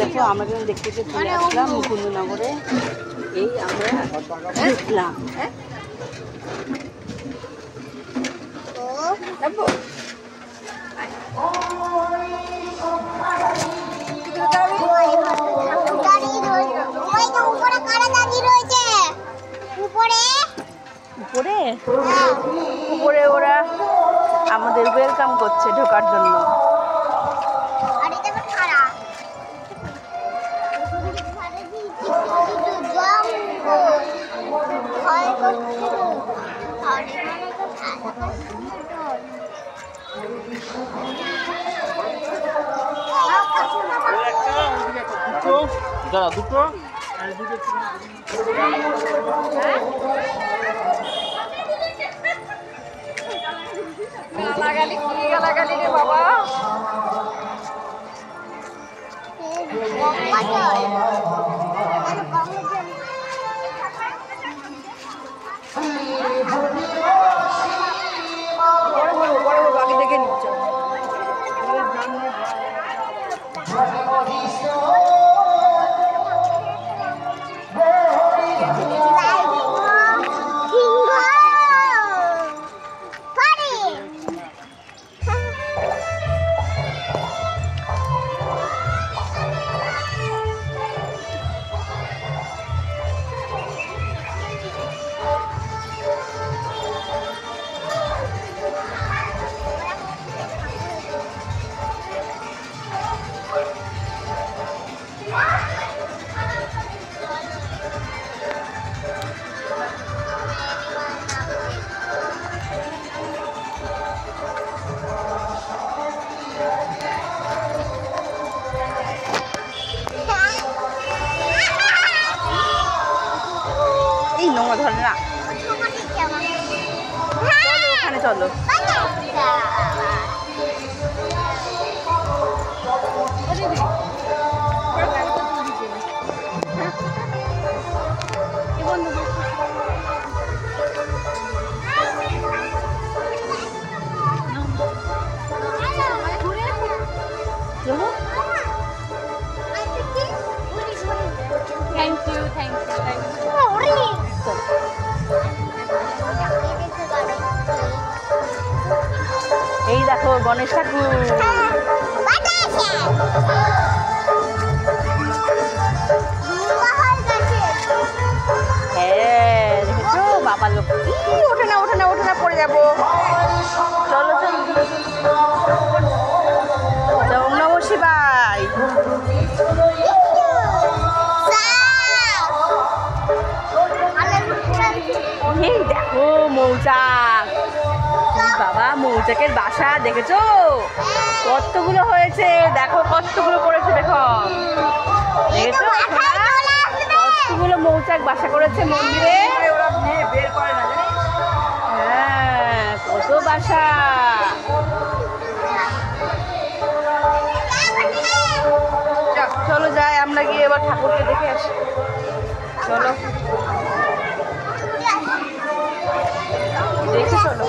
দেখো আমরা কিন্তু দেখতে চলে আসলাম মুকুন্দনগরে। এই আমরা দেখলাম উপরে উপরে ওরা আমাদের ওয়েলকাম করছে ঢোকার জন্য। দুটো গালাগালি কি গালাগালি রে বাবা। আগে দেখে নিচ্ছ নোংরা ধরে না, চলো ওখানে চলো। Thank you thank you thank you. এই দেখো গণেশ ঠাকুর। হ্যাঁ দেখেছো বাবা লোক। ওঠে না ওঠে না ওঠে না, পড়ে যাবো। চলো চলো, ওম নমঃ শিবায়। এই দেখো মৌচাক, বাবা মৌচাকের বাসা দেখেছো কতগুলো হয়েছে, দেখো কতগুলো করেছে, দেখো দেখেছো কতগুলো মৌচাক বাসা করেছে মন্দিরে। হ্যাঁ কত বাসা। চলো যাই আমরা গিয়ে এবার ঠাকুরকে দেখে আসি। চলো দেখে চলো।